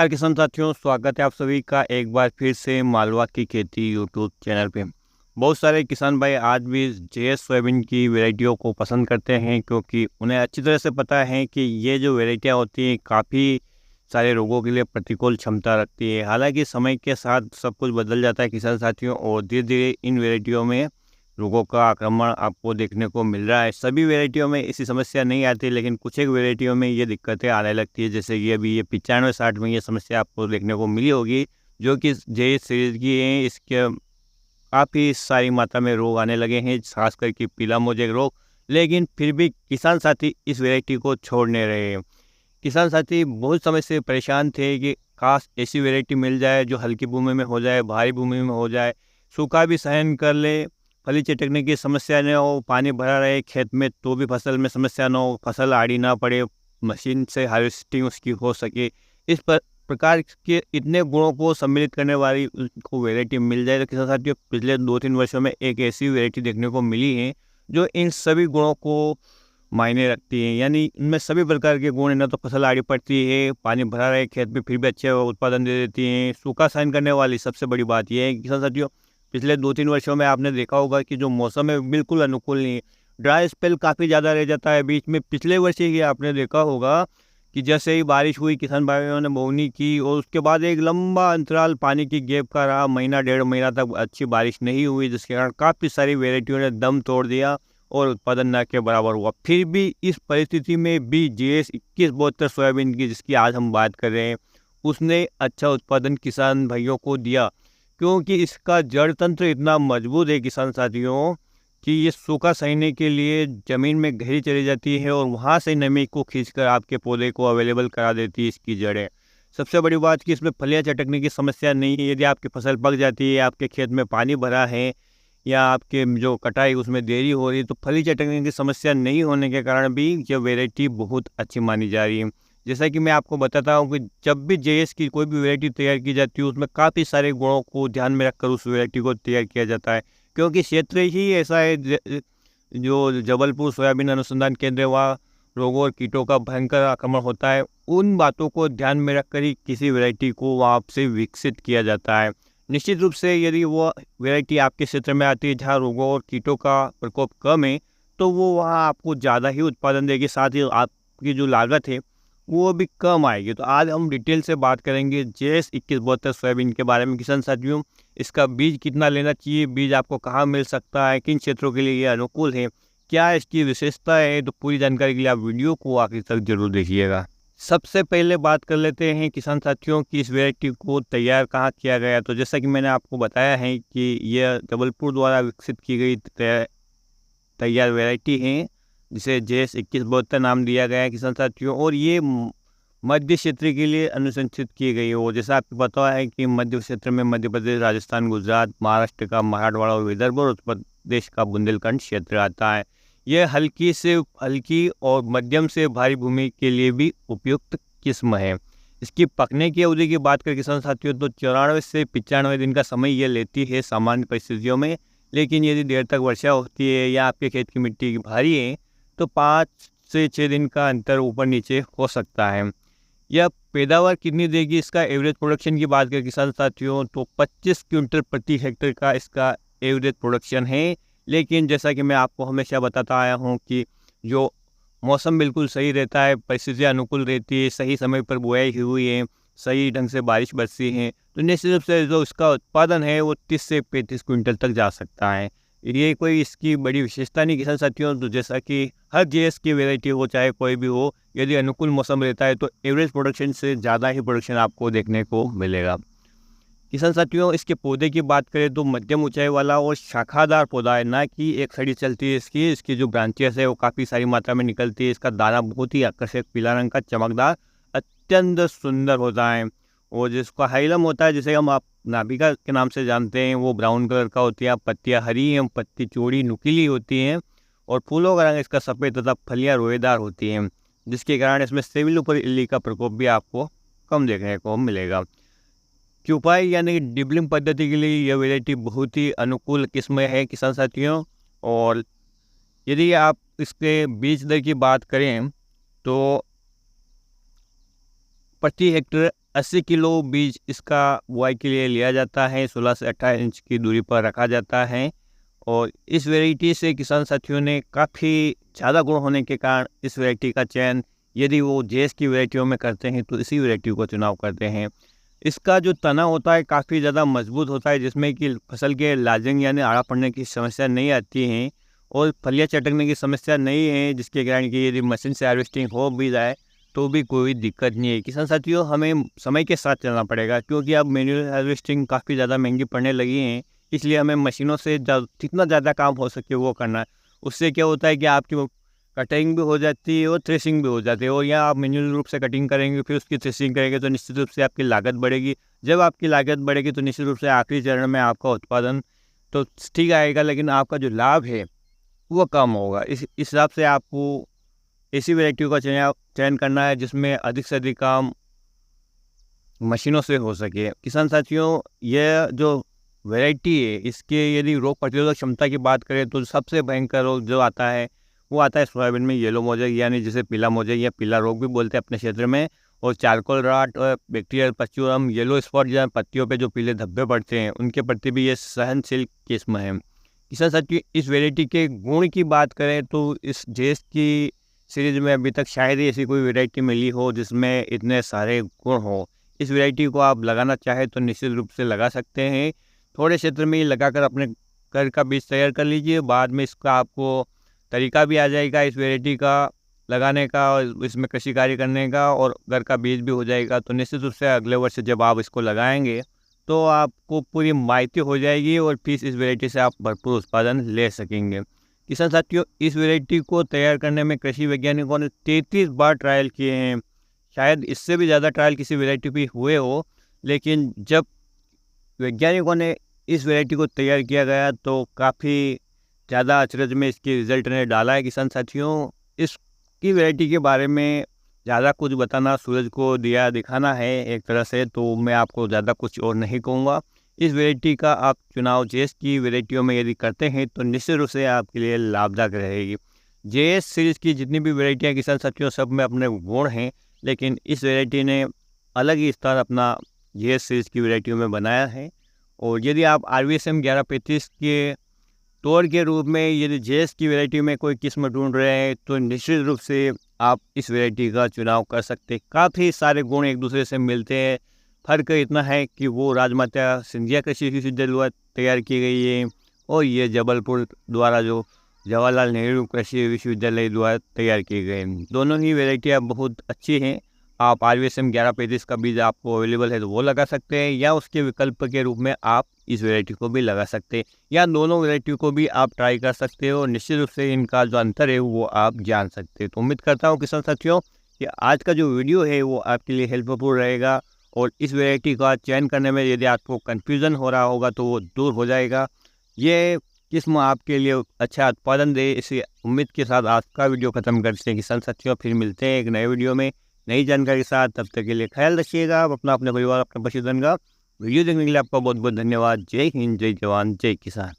किसान साथियों, स्वागत है आप सभी का एक बार फिर से मालवा की खेती यूट्यूब चैनल पे। बहुत सारे किसान भाई आज भी जेएस सोयाबीन की वैरायटियों को पसंद करते हैं, क्योंकि उन्हें अच्छी तरह से पता है कि ये जो वैरायटियाँ होती हैं काफ़ी सारे रोगों के लिए प्रतिकूल क्षमता रखती है। हालांकि समय के साथ सब कुछ बदल जाता है किसान साथियों, और धीरे धीरे इन वैरायटियों में रोगों का आक्रमण आपको देखने को मिल रहा है। सभी वैरायटियों में ऐसी समस्या नहीं आती, लेकिन कुछ एक वैरायटियों में ये दिक्कतें आने लगती है। जैसे ये अभी ये 95-60 में ये समस्या आपको देखने को मिली होगी, जो कि जे सीरीज की है। इसके काफ़ी सारी मात्रा में रोग आने लगे हैं, खास करके पीला मोजेक रोग। लेकिन फिर भी किसान साथी इस वैरायटी को छोड़ नहीं रहे हैं। किसान साथी बहुत समय से परेशान थे कि काश ऐसी वैरायटी मिल जाए जो हल्की भूमि में हो जाए, भारी भूमि में हो जाए, सूखा भी सहन कर ले, फली चटकने की समस्या न हो, पानी भरा रहे खेत में तो भी फसल में समस्या न हो, फसल आड़ी ना पड़े, मशीन से हार्वेस्टिंग उसकी हो सके। इस प्रकार के इतने गुणों को सम्मिलित करने वाली को वैरायटी मिल जाए तो किसान साथियों पिछले 2-3 वर्षों में एक ऐसी वैरायटी देखने को मिली है जो इन सभी गुणों को मायने रखती है। यानी इनमें सभी प्रकार के गुण है, ना तो फसल आड़ी पड़ती है, पानी भरा रहे खेत में फिर भी अच्छे उत्पादन दे देती हैं, सूखा सहन करने वाली। सबसे बड़ी बात यह है कि किसान साथियों पिछले 2-3 वर्षों में आपने देखा होगा कि जो मौसम है बिल्कुल अनुकूल नहीं है। ड्राई स्पेल काफ़ी ज़्यादा रह जाता है बीच में। पिछले वर्ष ही आपने देखा होगा कि जैसे ही बारिश हुई, किसान भाइयों ने बोवनी की और उसके बाद एक लंबा अंतराल पानी की गैप का रहा, महीना 1.5 महीना तक अच्छी बारिश नहीं हुई, जिसके कारण काफ़ी सारी वैरायटियों ने दम तोड़ दिया और उत्पादन न के बराबर हुआ। फिर भी इस परिस्थिति में भी जीएस 2172 सोयाबीन की, जिसकी आज हम बात कर रहे हैं, उसने अच्छा उत्पादन किसान भाइयों को दिया, क्योंकि इसका जड़ तंत्र इतना मजबूत है किसान साथियों कि ये सूखा सहने के लिए ज़मीन में गहरी चली जाती है और वहाँ से नमी को खींचकर आपके पौधे को अवेलेबल करा देती है इसकी जड़ें। सबसे बड़ी बात कि इसमें फलियाँ चटकने की समस्या नहीं है। यदि आपकी फसल पक जाती है, आपके खेत में पानी भरा है या आपके जो कटाई उसमें देरी हो रही है, तो फली चटकने की समस्या नहीं होने के कारण भी ये वैरायटी बहुत अच्छी मानी जा रही है। जैसा कि मैं आपको बताता हूँ कि जब भी जेएस की कोई भी वैरायटी तैयार की जाती है, उसमें काफ़ी सारे गुणों को ध्यान में रखकर उस वैरायटी को तैयार किया जाता है, क्योंकि क्षेत्र ही ऐसा है जो जबलपुर सोयाबीन अनुसंधान केंद्र, वहाँ रोगों और कीटों का भयंकर आक्रमण होता है। उन बातों को ध्यान में रखकर ही किसी वैरायटी को वहाँ से विकसित किया जाता है। निश्चित रूप से यदि वो वैरायटी आपके क्षेत्र में आती है जहाँ रोगों और कीटों का प्रकोप कम है, तो वो वहाँ आपको ज़्यादा ही उत्पादन देगी, साथ ही आपकी जो लागत है वो भी कम आएगी। तो आज हम डिटेल से बात करेंगे जेएस 2172 सोयाबीन के बारे में किसान साथियों। इसका बीज कितना लेना चाहिए, बीज आपको कहाँ मिल सकता है, किन क्षेत्रों के लिए ये अनुकूल है, क्या इसकी विशेषता है, तो पूरी जानकारी के लिए आप वीडियो को आखिर तक जरूर देखिएगा। सबसे पहले बात कर लेते हैं किसान साथियों की इस वैरायटी को तैयार कहाँ किया गया। तो जैसा कि मैंने आपको बताया है कि यह जबलपुर द्वारा विकसित की गई तैयार वैरायटी है, जिसे जेएस 2172 नाम दिया गया है किसान साथियों। और ये मध्य क्षेत्र के लिए अनुशंसित की गई हो। जैसा आपको पता है कि मध्य क्षेत्र में मध्य प्रदेश, राजस्थान, गुजरात, महाराष्ट्र का मराठवाड़ा और विदर्भ और उत्तर प्रदेश का बुंदेलखंड क्षेत्र आता है। यह हल्की और मध्यम से भारी भूमि के लिए भी उपयुक्त किस्म है। इसकी पकने की अवधि की बात करें किसान साथियों, तो 94 से 95 दिन का समय ये लेती है सामान्य परिस्थितियों में। लेकिन यदि देर तक वर्षा होती है या आपके खेत की मिट्टी भारी है, तो 5 से 6 दिन का अंतर ऊपर नीचे हो सकता है। यह पैदावार कितनी देगी, इसका एवरेज प्रोडक्शन की बात करें किसान साथियों, तो 25 क्विंटल प्रति हेक्टेयर का इसका एवरेज प्रोडक्शन है। लेकिन जैसा कि मैं आपको हमेशा बताता आया हूँ कि जो मौसम बिल्कुल सही रहता है, परिस्थितियाँ अनुकूल रहती है, सही समय पर बुआई हुई है, सही ढंग से बारिश बरसी है, तो निश्चित रूप से जो इसका उत्पादन है वो 30 से 35 क्विंटल तक जा सकता है। ये कोई इसकी बड़ी विशेषता नहीं किसान साथियों। तो जैसा कि हर जेएस की वैरायटी हो, चाहे कोई भी हो, यदि अनुकूल मौसम रहता है तो एवरेज प्रोडक्शन से ज़्यादा ही प्रोडक्शन आपको देखने को मिलेगा। किसान साथियों इसके पौधे की बात करें तो मध्यम ऊंचाई वाला और शाखादार पौधा है, ना कि एक सड़ी चलती है। इसकी जो ब्रांचेस है वो काफ़ी सारी मात्रा में निकलती है। इसका दाना बहुत ही आकर्षक पीला रंग का चमकदार अत्यंत सुंदर होता है। और जिसका हाइलम होता है, जिसे हम आप नाभिका के नाम से जानते हैं, वो ब्राउन कलर का होती है। पत्तियाँ हरी एवं पत्ती चौड़ी नुकीली होती हैं और फूलों का रंग इसका सफ़ेद तथा फलियाँ रोएदार होती हैं, जिसके कारण इसमें सिविल ऊपर इल्ली का प्रकोप भी आपको कम देखने को मिलेगा। क्यूपाई यानी कि डिबलिंग पद्धति के लिए यह वैरायटी बहुत ही अनुकूल किस्म है किसान साथियों। और यदि आप इसके बीज दर की बात करें तो प्रति हेक्टेयर 80 किलो बीज इसका बुआई के लिए लिया जाता है। 16 से 18 इंच की दूरी पर रखा जाता है और इस वैरायटी से किसान साथियों ने काफ़ी ज़्यादा गुण होने के कारण इस वैरायटी का चयन यदि वो जेएस की वैरायटियों में करते हैं तो इसी वैरायटी को चुनाव करते हैं। इसका जो तना होता है काफ़ी ज़्यादा मजबूत होता है, जिसमें कि फसल के लाजिंग यानी आड़ा पड़ने की समस्या नहीं आती है और फलियाँ चटकने की समस्या नहीं है, जिसके कारण कि यदि मशीन से हार्वेस्टिंग हो भी जाए तो भी कोई दिक्कत नहीं है। किसान साथियों, हमें समय के साथ चलना पड़ेगा क्योंकि अब मैनुअल हार्वेस्टिंग काफ़ी ज़्यादा महंगी पड़ने लगी है, इसलिए हमें मशीनों से जितना ज़्यादा काम हो सके वो करना है। उससे क्या होता है कि आपकी वो कटिंग भी हो जाती है और थ्रेसिंग भी हो जाती है, और या आप मैन्युअल रूप से कटिंग करेंगे फिर उसकी थ्रेसिंग करेंगे तो निश्चित रूप से आपकी लागत बढ़ेगी। जब आपकी लागत बढ़ेगी तो निश्चित रूप से आखिरी चरण में आपका उत्पादन तो ठीक आएगा, लेकिन आपका जो लाभ है वो कम होगा। इस हिसाब से आपको ऐसी वैरायटी का चयन करना है जिसमें अधिक से अधिक काम मशीनों से हो सके। किसान साथियों, यह जो वैरायटी है इसके यदि रोग प्रतिरोधक क्षमता की बात करें तो सबसे भयंकर रोग जो आता है वो आता है सोयाबीन में येलो मोजेक, यानी जिसे पीला मोजेक या पीला रोग भी बोलते हैं अपने क्षेत्र में, और चारकोल राट और बैक्टीरियल पश्चुरम येलो स्पॉट या पत्तियों पे जो पीले धब्बे पड़ते हैं उनके प्रति भी ये सहनशील किस्म है। किसान साथियों, इस वैरायटी के गुण की बात करें तो इस जेएस की सीरीज में अभी तक शायद ही ऐसी कोई वैरायटी मिली हो जिसमें इतने सारे गुण हो। इस वैरायटी को आप लगाना चाहें तो निश्चित रूप से लगा सकते हैं। थोड़े क्षेत्र में लगाकर अपने घर का बीज तैयार कर लीजिए, बाद में इसका आपको तरीका भी आ जाएगा इस वैरायटी का लगाने का और इसमें कृषि कार्य करने का, और घर का बीज भी हो जाएगा। तो निश्चित रूप से अगले वर्ष जब आप इसको लगाएंगे तो आपको पूरी माहिती हो जाएगी और फिर इस वैरायटी से आप भरपूर उत्पादन ले सकेंगे। किसान साथियों, इस वैरायटी को तैयार करने में कृषि वैज्ञानिकों ने 33 बार ट्रायल किए हैं। शायद इससे भी ज़्यादा ट्रायल किसी वैरायटी पे हुए हो, लेकिन जब वैज्ञानिकों ने इस वैरायटी को तैयार किया गया तो काफ़ी ज़्यादा अचरज में इसके रिजल्ट ने डाला है। किसान साथियों, इसकी वैरायटी के बारे में ज़्यादा कुछ बताना सूरज को दिया दिखाना है एक तरह से, तो मैं आपको ज़्यादा कुछ और नहीं कहूँगा। इस वैरायटी का आप चुनाव जेएस की वैरायटियों में यदि करते हैं तो निश्चित रूप से आपके लिए लाभदायक रहेगी। जेएस सीरीज़ की जितनी भी वैरायटियाँ किसान साथियों सब में अपने गुण हैं, लेकिन इस वैरायटी ने अलग ही स्थान अपना जेएस सीरीज़ की वैरायटियों में बनाया है। और यदि आप RVSM 1135 के तौर के रूप में यदि जेएस की वैरायटी में कोई किस्म ढूंढ रहे हैं तो निश्चित रूप से आप इस वैरायटी का चुनाव कर सकते हैं। काफ़ी सारे गुण एक दूसरे से मिलते हैं, फ़र्क इतना है कि वो राजमाता सिंधिया कृषि विश्वविद्यालय तैयार की गई है और ये जबलपुर द्वारा जो जवाहरलाल नेहरू कृषि विश्वविद्यालय द्वारा तैयार की गई हैं। दोनों ही वैरायटियाँ बहुत अच्छी हैं। आप RVSM 1135 का बीज आपको अवेलेबल है तो वो लगा सकते हैं, या उसके विकल्प के रूप में आप इस वैरायटी को भी लगा सकते हैं, या दोनों वैरायटी को भी आप ट्राई कर सकते हो और निश्चित रूप से इनका जो अंतर है वो आप जान सकते हैं। तो उम्मीद करता हूँ किसान साथियों कि आज का जो वीडियो है वो आपके लिए हेल्पफुल रहेगा और इस वैरायटी का चयन करने में यदि आपको कन्फ्यूज़न हो रहा होगा तो वो दूर हो जाएगा। ये किस्म आपके लिए अच्छा उत्पादन दे, इसी उम्मीद के साथ आज का वीडियो ख़त्म करते हैं किसान साथियों। फिर मिलते हैं एक नए वीडियो में नई जानकारी के साथ। तब तक के लिए ख्याल रखिएगा आप अपना, अपने परिवार, अपने पशुधन का। वीडियो देखने के लिए आपका बहुत बहुत धन्यवाद। जय हिंद, जय जवान, जय किसान।